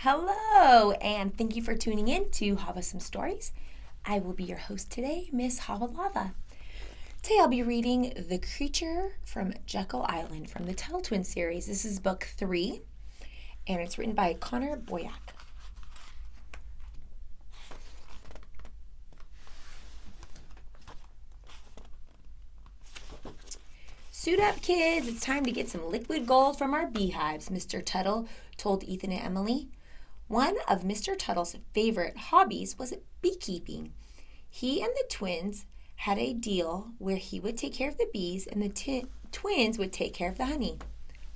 Hello, and thank you for tuning in to HavahSomeStories. I will be your host today, Miss HavahLava. Today I'll be reading The Creature from Jekyll Island from the Tuttle Twins series. This is book 3, and it's written by Connor Boyack. Suit up, kids. It's time to get some liquid gold from our beehives, Mr. Tuttle told Ethan and Emily. One of Mr. Tuttle's favorite hobbies was beekeeping. He and the twins had a deal where he would take care of the bees and the twins would take care of the honey.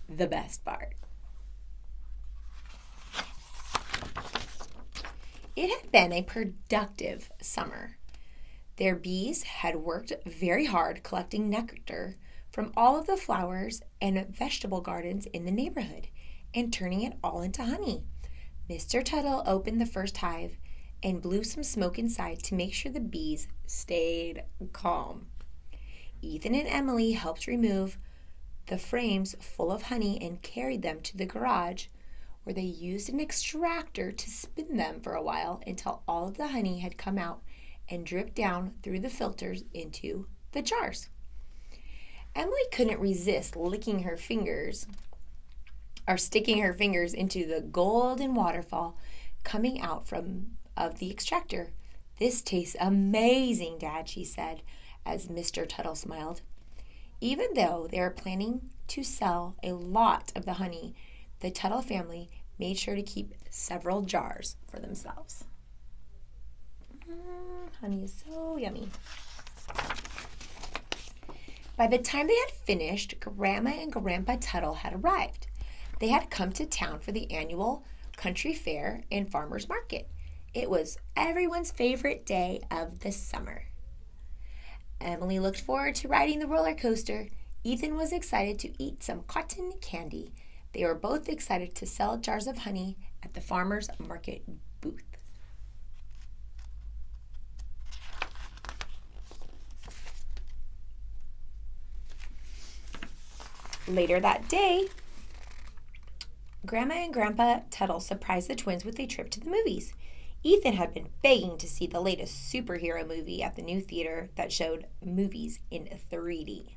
The best part. It had been a productive summer. Their bees had worked very hard collecting nectar from all of the flowers and vegetable gardens in the neighborhood and turning it all into honey. Mr. Tuttle opened the first hive and blew some smoke inside to make sure the bees stayed calm. Ethan and Emily helped remove the frames full of honey and carried them to the garage, where they used an extractor to spin them for a while until all of the honey had come out and dripped down through the filters into the jars. Emily couldn't resist licking her fingers or sticking her fingers into the golden waterfall coming out of the extractor. "This tastes amazing, Dad," she said, as Mr. Tuttle smiled. Even though they were planning to sell a lot of the honey, the Tuttle family made sure to keep several jars for themselves. Honey is so yummy. By the time they had finished, Grandma and Grandpa Tuttle had arrived. They had come to town for the annual country fair and farmers market. It was everyone's favorite day of the summer. Emily looked forward to riding the roller coaster. Ethan was excited to eat some cotton candy. They were both excited to sell jars of honey at the farmers market booth. Later that day, Grandma and Grandpa Tuttle surprised the twins with a trip to the movies. Ethan had been begging to see the latest superhero movie at the new theater that showed movies in 3D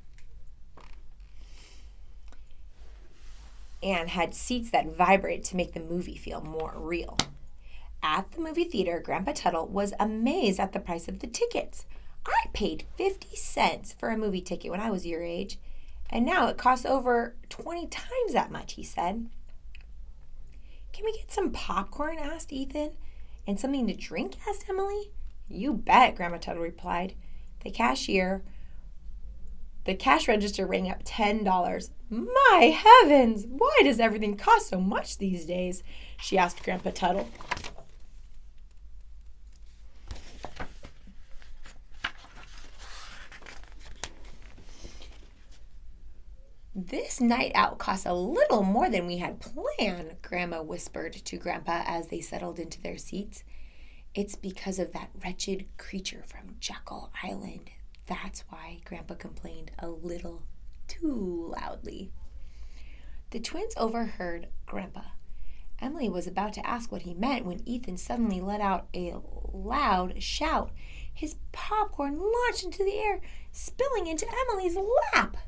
and had seats that vibrated to make the movie feel more real. At the movie theater, Grandpa Tuttle was amazed at the price of the tickets. "I paid 50 cents for a movie ticket when I was your age, and now it costs over 20 times that much," he said. "Can we get some popcorn?" asked Ethan. "And something to drink?" asked Emily. "You bet," Grandma Tuttle replied. The cash register rang up $10. "My heavens, why does everything cost so much these days?" she asked Grandpa Tuttle. "This night out costs a little more than we had planned," Grandma whispered to Grandpa as they settled into their seats. "It's because of that wretched creature from Jekyll Island. That's why," Grandpa complained a little too loudly. The twins overheard Grandpa. Emily was about to ask what he meant when Ethan suddenly let out a loud shout. His popcorn launched into the air, spilling into Emily's lap.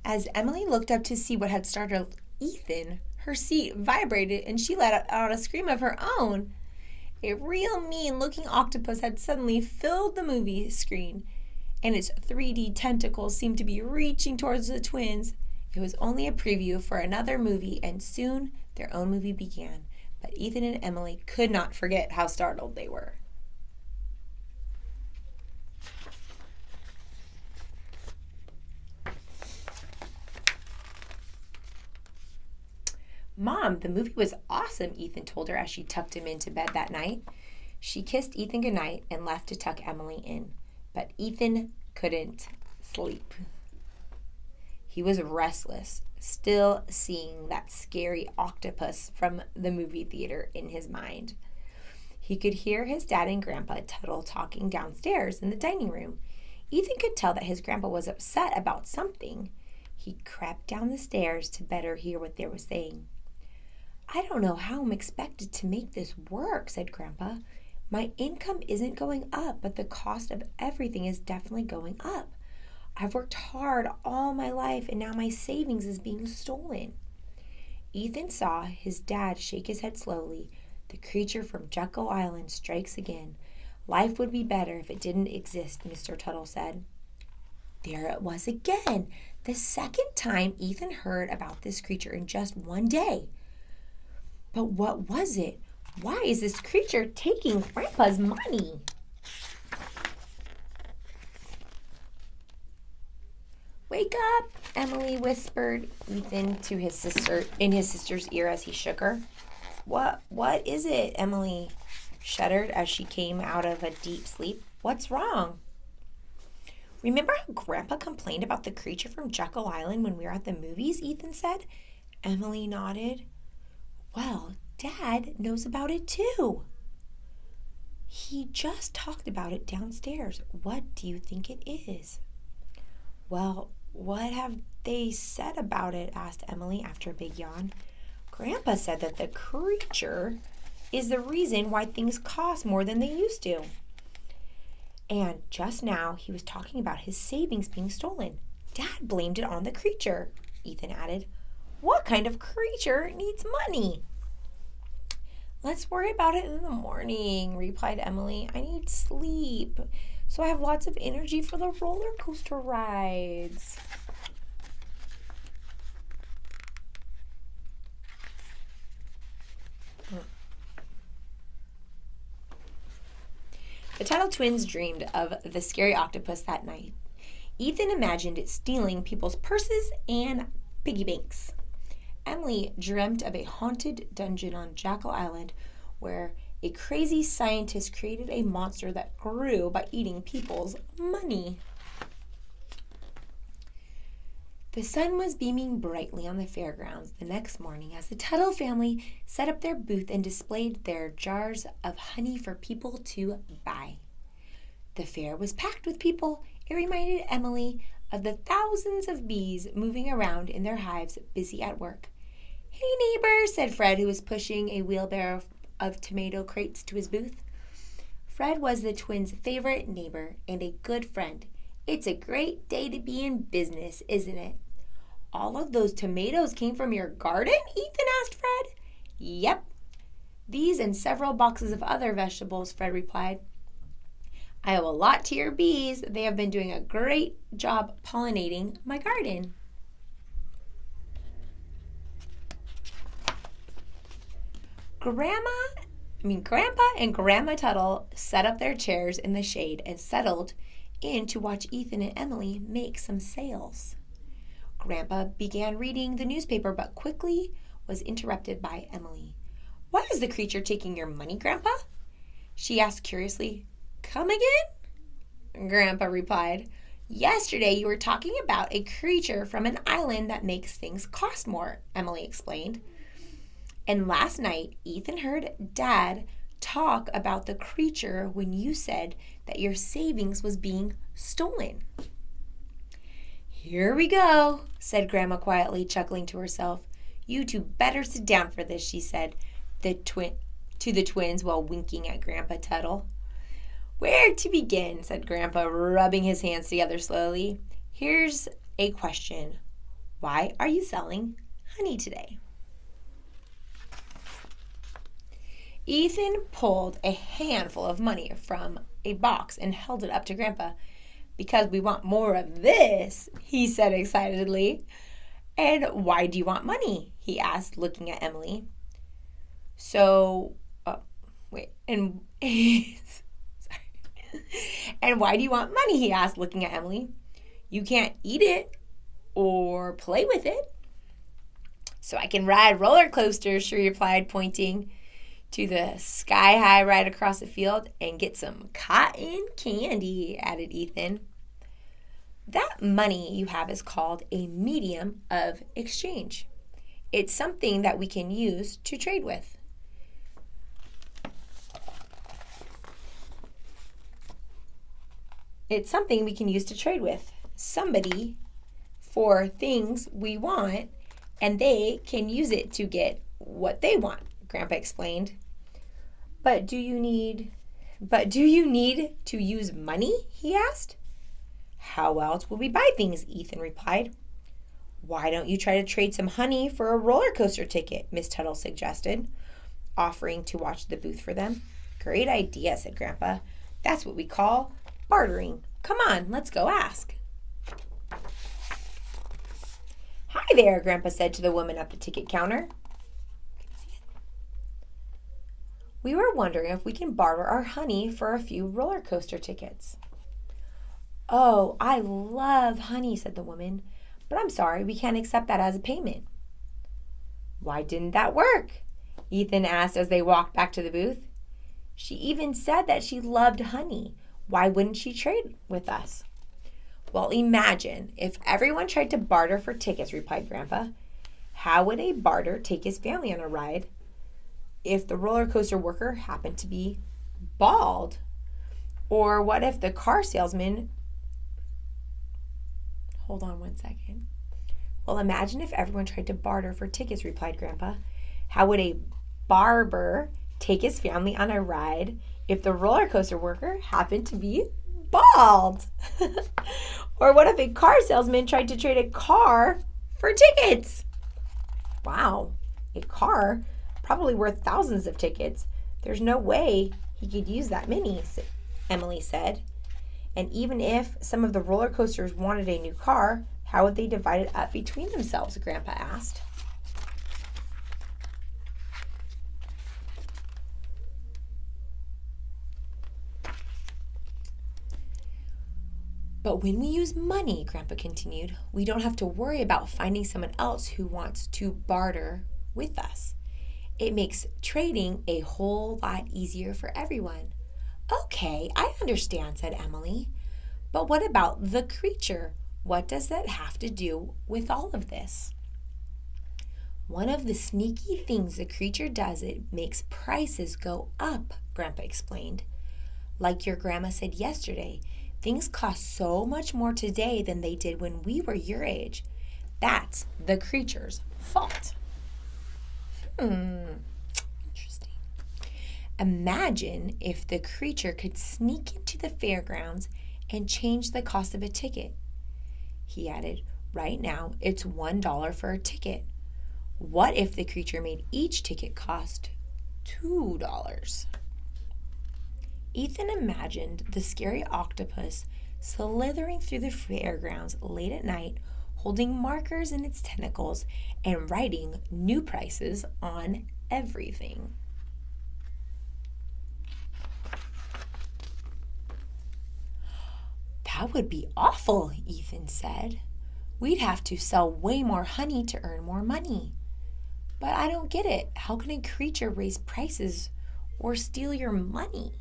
As Emily looked up to see what had startled Ethan, her seat vibrated and she let out a scream of her own. A real mean-looking octopus had suddenly filled the movie screen, and its 3D tentacles seemed to be reaching towards the twins. It was only a preview for another movie, and soon their own movie began. But Ethan and Emily could not forget how startled they were. "Mom, the movie was awesome," Ethan told her as she tucked him into bed that night. She kissed Ethan goodnight and left to tuck Emily in. But Ethan couldn't sleep. He was restless, still seeing that scary octopus from the movie theater in his mind. He could hear his dad and Grandpa Tuttle talking downstairs in the dining room. Ethan could tell that his grandpa was upset about something. He crept down the stairs to better hear what they were saying. "I don't know how I'm expected to make this work," said Grandpa. "My income isn't going up, but the cost of everything is definitely going up. I've worked hard all my life, and now my savings is being stolen." Ethan saw his dad shake his head slowly. "The creature from Jekyll Island strikes again. Life would be better if it didn't exist," Mr. Tuttle said. There it was again, the second time Ethan heard about this creature in just one day. But what was it? Why is this creature taking Grandpa's money? "Wake up," Emily whispered Ethan to his sister in his sister's ear as he shook her. What is it?" Emily shuddered as she came out of a deep sleep. "What's wrong?" "Remember how Grandpa complained about the creature from Jekyll Island when we were at the movies?" Ethan said. Emily nodded. "Well, Dad knows about it too." "He just talked about it downstairs. What do you think it is?" "Well, what have they said about it?" asked Emily after a big yawn. "Grandpa said that the creature is the reason why things cost more than they used to. And just now he was talking about his savings being stolen. Dad blamed it on the creature," Ethan added. "What kind of creature needs money?" "Let's worry about it in the morning," replied Emily. "I need sleep, so I have lots of energy for the roller coaster rides." The Tuttle Twins dreamed of the scary octopus that night. Ethan imagined it stealing people's purses and piggy banks. Emily dreamt of a haunted dungeon on Jekyll Island where a crazy scientist created a monster that grew by eating people's money. The sun was beaming brightly on the fairgrounds the next morning as the Tuttle family set up their booth and displayed their jars of honey for people to buy. The fair was packed with people. It reminded Emily of the thousands of bees moving around in their hives, busy at work. "Hey, neighbor," said Fred, who was pushing a wheelbarrow of tomato crates to his booth. Fred was the twins' favorite neighbor and a good friend. "It's a great day to be in business, isn't it?" "All of those tomatoes came from your garden?" Ethan asked Fred. "Yep. These and several boxes of other vegetables," Fred replied. "I owe a lot to your bees. They have been doing a great job pollinating my garden." Grandpa and Grandma Tuttle set up their chairs in the shade and settled in to watch Ethan and Emily make some sales. Grandpa began reading the newspaper but quickly was interrupted by Emily. "Why is the creature taking your money, Grandpa?" she asked curiously. "Come again?" Grandpa replied. "Yesterday you were talking about a creature from an island that makes things cost more," Emily explained. "And last night Ethan heard Dad talk about the creature when you said that your savings was being stolen." "Here we go," said Grandma quietly, chuckling to herself. "You two better sit down for this," she said to the twins while winking at Grandpa Tuttle. "Where to begin?" said Grandpa, rubbing his hands together slowly. "Here's a question. Why are you selling honey today?" Ethan pulled a handful of money from a box and held it up to Grandpa. "Because we want more of this," he said excitedly. "And why do you want money?" he asked, looking at Emily. And why do you want money?" he asked, looking at Emily. "You can't eat it or play with it." "So I can ride roller coasters," she replied, pointing to the sky-high ride across the field, "and get some cotton candy," added Ethan. "That money you have is called a medium of exchange. It's something that we can use to trade with." Somebody for things we want, and they can use it to get what they want, Grandpa explained. But do you need to use money? He asked. How else will we buy things? Ethan replied. Why don't you try to trade some honey for a roller coaster ticket? Miss Tuttle suggested, offering to watch the booth for them. Great idea, said Grandpa. That's what we call bartering. Come on, let's go ask. Hi there, Grandpa said to the woman at the ticket counter. We were wondering if we can barter our honey for a few roller coaster tickets. Oh, I love honey, said the woman, but I'm sorry, we can't accept that as a payment. Why didn't that work? Ethan asked as they walked back to the booth. She even said that she loved honey. Why wouldn't she trade with us? Well, imagine if everyone tried to barter for tickets, replied Grandpa. How would a barter take his family on a ride if the roller coaster worker happened to be bald? Or what if the car salesman... Hold on one second. Well, imagine if everyone tried to barter for tickets, replied Grandpa. How would a barber take his family on a ride if the roller coaster worker happened to be bald? Or what if a car salesman tried to trade a car for tickets? Wow, a car probably worth thousands of tickets. There's no way he could use that many, Emily said. And even if some of the roller coasters wanted a new car, how would they divide it up between themselves? Grandpa asked. But when we use money, Grandpa continued, we don't have to worry about finding someone else who wants to barter with us. It makes trading a whole lot easier for everyone. Okay, I understand, said Emily. But what about the creature? What does that have to do with all of this? One of the sneaky things the creature does, it makes prices go up, Grandpa explained. Like your grandma said yesterday, things cost so much more today than they did when we were your age. That's the creature's fault. Interesting. Imagine if the creature could sneak into the fairgrounds and change the cost of a ticket. He added, right now it's $1 for a ticket. What if the creature made each ticket cost $2? Ethan imagined the scary octopus slithering through the fairgrounds late at night, holding markers in its tentacles and writing new prices on everything. That would be awful, Ethan said. We'd have to sell way more honey to earn more money. But I don't get it. How can a creature raise prices or steal your money?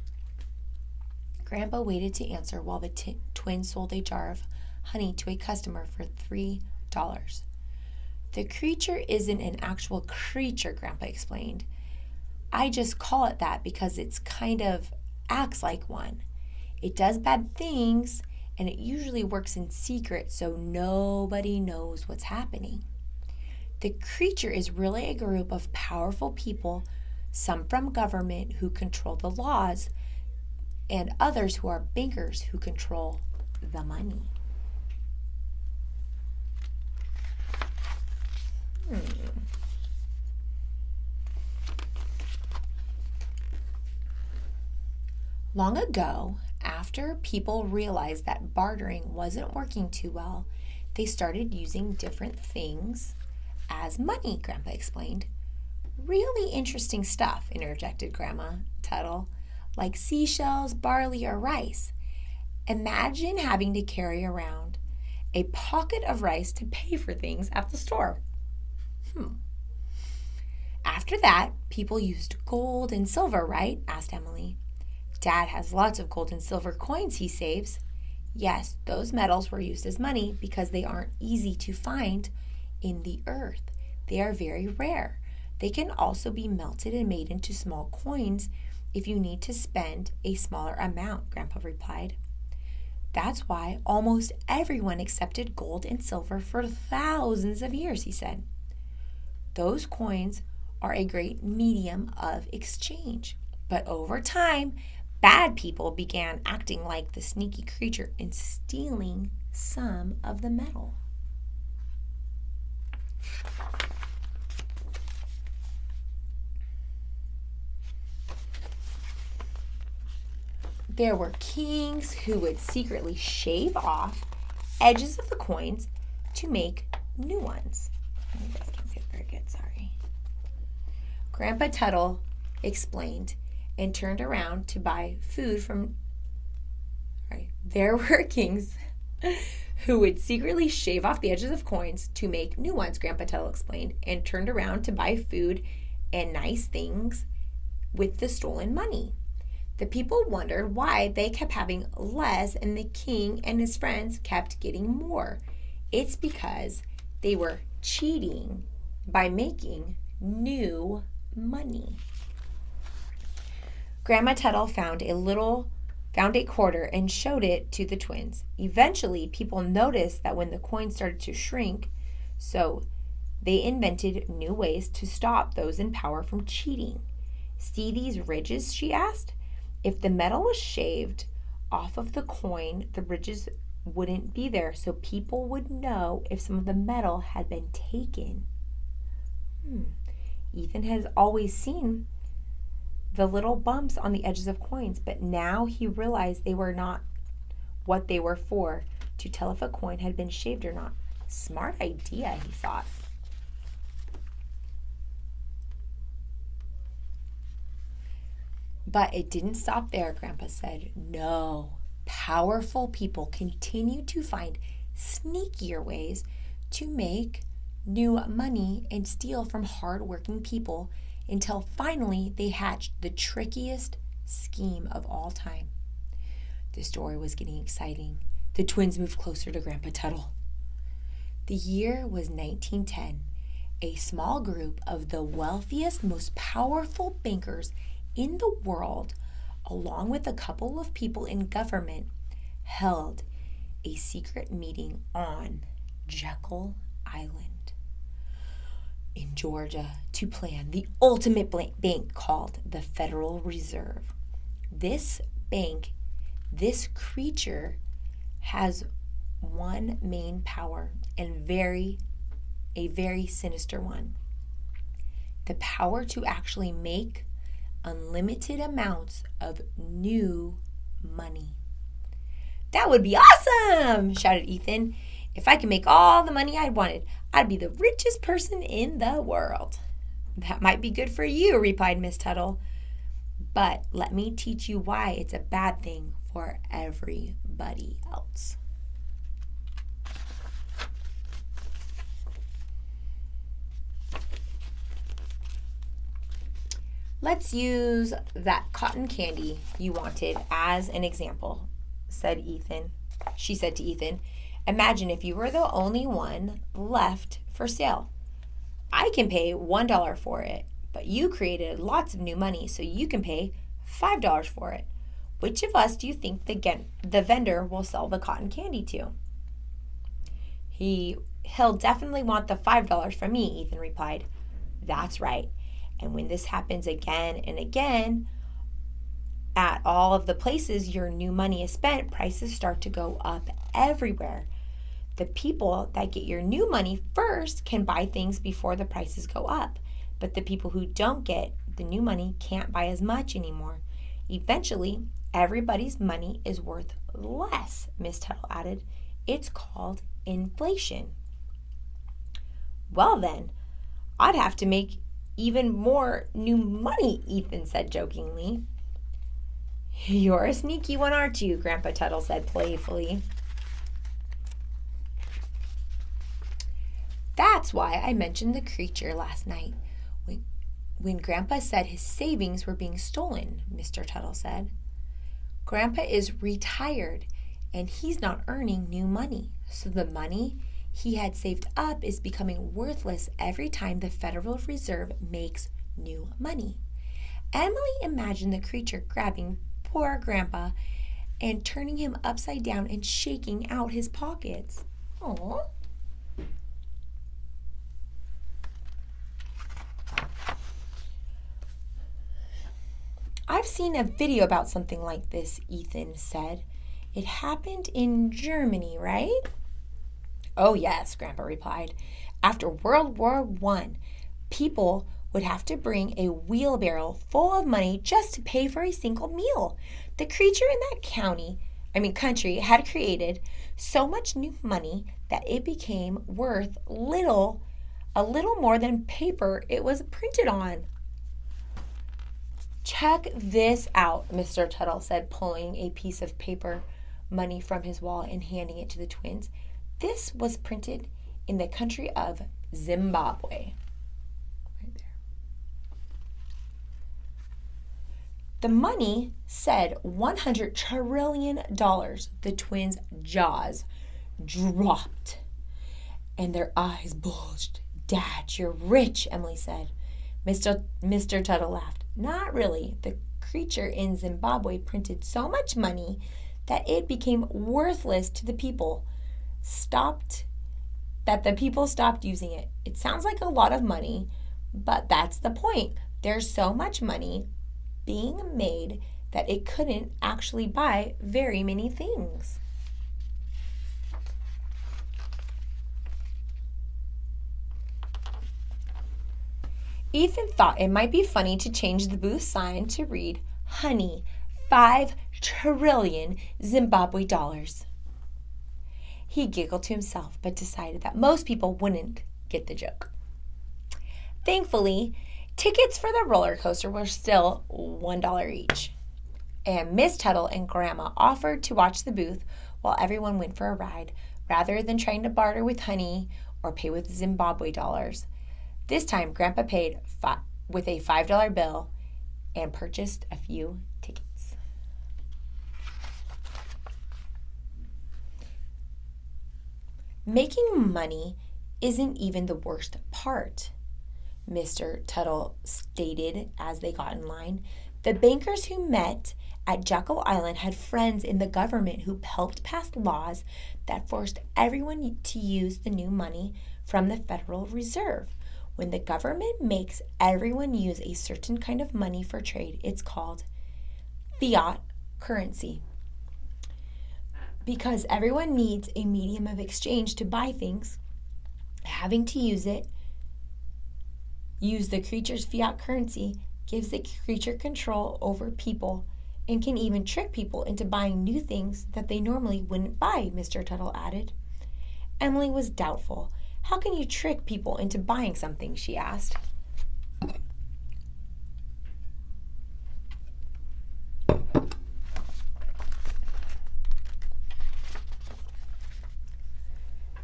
Grandpa waited to answer while the twins sold a jar of honey to a customer for $3. The creature isn't an actual creature, Grandpa explained. I just call it that because it's kind of acts like one. It does bad things, and it usually works in secret so nobody knows what's happening. The creature is really a group of powerful people, some from government who control the laws, and others who are bankers who control the money. Long ago, after people realized that bartering wasn't working too well, they started using different things as money, Grandpa explained. Really interesting stuff, interjected Grandma Tuttle, like seashells, barley, or rice. Imagine having to carry around a pocket of rice to pay for things at the store. After that, people used gold and silver, right? Asked Emily. Dad has lots of gold and silver coins he saves. Yes, those metals were used as money because they aren't easy to find in the earth. They are very rare. They can also be melted and made into small coins if you need to spend a smaller amount, Grandpa replied. That's why almost everyone accepted gold and silver for thousands of years, he said. Those coins are a great medium of exchange. But over time, bad people began acting like the sneaky creature and stealing some of the metal. There were kings who would secretly shave off edges of the coins to make new ones. You guys can't see it very good, sorry. Grandpa Tuttle explained and turned around to buy food from... There were kings who would secretly shave off the edges of coins to make new ones, Grandpa Tuttle explained, and turned around to buy food and nice things with the stolen money. The people wondered why they kept having less and the king and his friends kept getting more. It's because they were cheating by making new money. Grandma Tuttle found a quarter and showed it to the twins. Eventually, people noticed that when the coins started to shrink, so they invented new ways to stop those in power from cheating. See these ridges, she asked? If the metal was shaved off of the coin, the ridges wouldn't be there, so people would know if some of the metal had been taken. Ethan has always seen the little bumps on the edges of coins, but now he realized they were not what they were for, to tell if a coin had been shaved or not. Smart idea, he thought. But it didn't stop there, Grandpa said. No, powerful people continued to find sneakier ways to make new money and steal from hard-working people until finally they hatched the trickiest scheme of all time. The story was getting exciting. The twins moved closer to Grandpa Tuttle. The year was 1910. A small group of the wealthiest, most powerful bankers in the world, along with a couple of people in government, held a secret meeting on Jekyll Island in Georgia to plan the ultimate bank called the Federal Reserve. This bank, this creature, has one main power, and a very sinister one. The power to actually make unlimited amounts of new money. That would be awesome, shouted Ethan. If I could make all the money I wanted, I'd be the richest person in the world. That might be good for you, replied Miss Tuttle. But let me teach you why it's a bad thing for everybody else. Let's use that cotton candy you wanted as an example, she said to Ethan. Imagine if you were the only one left for sale. I can pay $1 for it, but you created lots of new money, so you can pay $5 for it. Which of us do you think the vendor will sell the cotton candy to? He'll definitely want the $5 from me, Ethan replied. That's right. And when this happens again and again, at all of the places your new money is spent, prices start to go up everywhere. The people that get your new money first can buy things before the prices go up. But the people who don't get the new money can't buy as much anymore. Eventually, everybody's money is worth less, Miss Tuttle added. It's called inflation. Well then, I'd have to make even more new money, Ethan said jokingly. You're a sneaky one, aren't you? Grandpa Tuttle said playfully. That's why I mentioned the creature last night when Grandpa said his savings were being stolen, Mr. Tuttle said. Grandpa is retired and he's not earning new money, so the money he had saved up is becoming worthless every time the Federal Reserve makes new money. Emily imagined the creature grabbing poor Grandpa and turning him upside down and shaking out his pockets. Aww. I've seen a video about something like this, Ethan said. It happened in Germany, right? Oh, yes, Grandpa replied. After World War I, people would have to bring a wheelbarrow full of money just to pay for a single meal. The creature in that country had created so much new money that it became worth a little more than paper it was printed on. Check this out, Mr. Tuttle said, pulling a piece of paper money from his wallet and handing it to the twins. This was printed in the country of Zimbabwe. Right there. The money said $100 trillion. The twins' jaws dropped and their eyes bulged. Dad, you're rich, Emily said. Mr. Tuttle laughed. Not really. The creature in Zimbabwe printed so much money that it became worthless to the people. The people stopped using it. It sounds like a lot of money, but that's the point. There's so much money being made that it couldn't actually buy very many things. Ethan thought it might be funny to change the booth sign to read, Honey, 5 trillion Zimbabwe dollars. He giggled to himself, but decided that most people wouldn't get the joke. Thankfully, tickets for the roller coaster were still $1 each, and Miss Tuttle and Grandma offered to watch the booth while everyone went for a ride, rather than trying to barter with honey or pay with Zimbabwe dollars. This time, Grandpa paid with a $5 bill and purchased a few tickets. Making money isn't even the worst part, Mr. Tuttle stated as they got in line. The bankers who met at Jekyll Island had friends in the government who helped pass laws that forced everyone to use the new money from the Federal Reserve. When the government makes everyone use a certain kind of money for trade, it's called fiat currency. Because everyone needs a medium of exchange to buy things, having to use the creature's fiat currency gives the creature control over people and can even trick people into buying new things that they normally wouldn't buy, Mr. Tuttle added. Emily was doubtful. How can you trick people into buying something, she asked.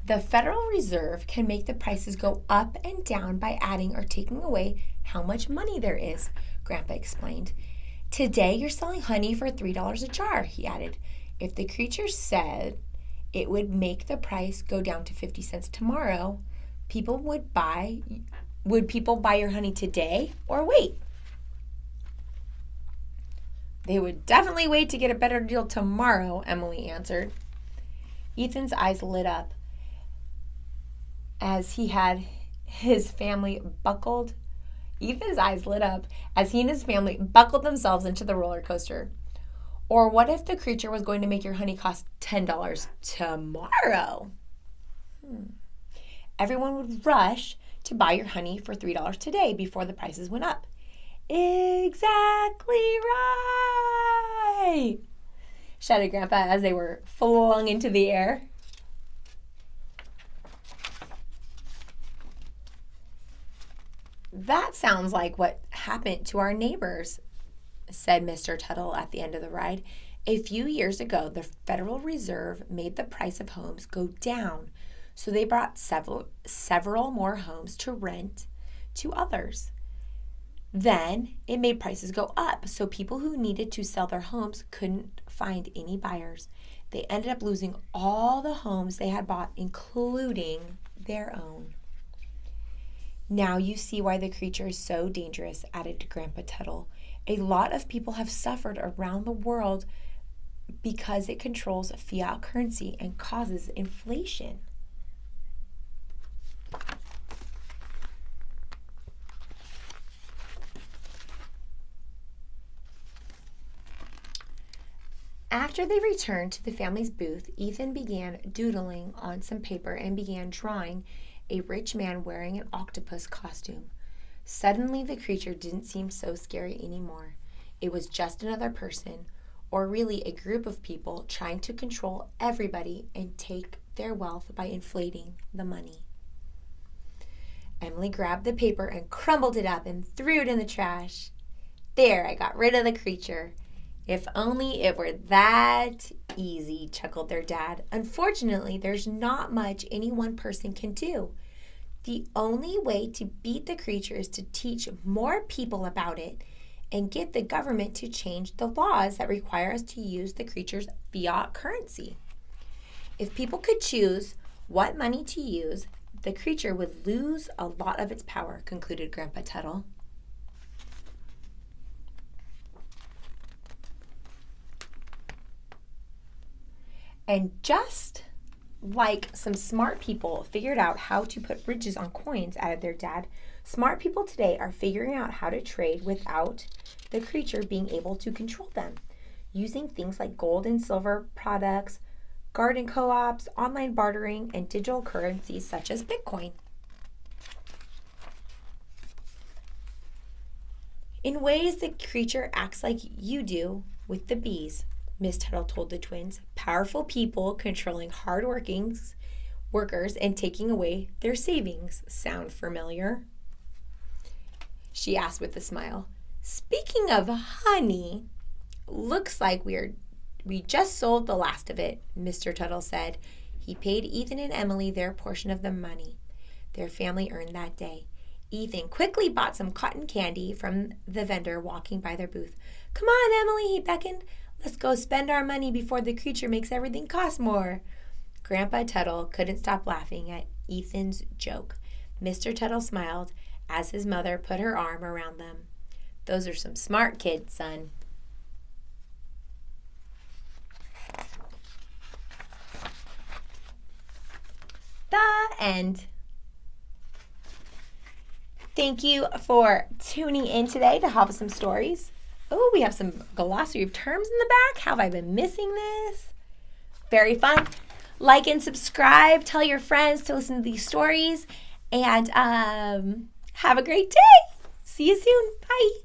The Federal Reserve can make the prices go up and down by adding or taking away how much money there is, Grandpa explained. Today you're selling honey for $3 a jar, he added. If the creature said it would make the price go down to 50 cents tomorrow, would people buy your honey today or wait? They would definitely wait to get a better deal tomorrow, Emily answered. Ethan's eyes lit up as he and his family buckled themselves into the roller coaster. Or what if the creature was going to make your honey cost $10 tomorrow? Everyone would rush to buy your honey for $3 today before the prices went up. Exactly right, shouted Grandpa as they were flung into the air. That sounds like what happened to our neighbors, said Mr. Tuttle at the end of the ride. A few years ago, the Federal Reserve made the price of homes go down, so they brought several more homes to rent to others. Then it made prices go up, so people who needed to sell their homes couldn't find any buyers. They ended up losing all the homes they had bought, including their own. Now you see why the creature is so dangerous, added Grandpa Tuttle. A lot of people have suffered around the world because it controls fiat currency and causes inflation. After they returned to the family's booth, Ethan began doodling on some paper and began drawing a rich man wearing an octopus costume. Suddenly, the creature didn't seem so scary anymore. It was just another person, or really a group of people trying to control everybody and take their wealth by inflating the money. Emily grabbed the paper and crumbled it up and threw it in the trash. There, I got rid of the creature. If only it were that easy, chuckled their dad. Unfortunately, there's not much any one person can do. The only way to beat the creature is to teach more people about it and get the government to change the laws that require us to use the creature's fiat currency. If people could choose what money to use, the creature would lose a lot of its power, concluded Grandpa Tuttle. And just like some smart people figured out how to put ridges on coins, added their dad, smart people today are figuring out how to trade without the creature being able to control them, using things like gold and silver products, garden co-ops, online bartering, and digital currencies such as Bitcoin. In ways, the creature acts like you do with the bees, Miss Tuttle told the twins. Powerful people controlling hard-working workers and taking away their savings. Sound familiar? She asked with a smile. Speaking of honey, looks like we just sold the last of it, Mr. Tuttle said. He paid Ethan and Emily their portion of the money their family earned that day. Ethan quickly bought some cotton candy from the vendor walking by their booth. Come on, Emily, he beckoned. Let's go spend our money before the creature makes everything cost more. Grandpa Tuttle couldn't stop laughing at Ethan's joke. Mr. Tuttle smiled as his mother put her arm around them. Those are some smart kids, son. The end. Thank you for tuning in today to Have Some Stories. Oh, we have some glossary of terms in the back. How have I been missing this? Very fun. Like and subscribe. Tell your friends to listen to these stories. And have a great day. See you soon. Bye.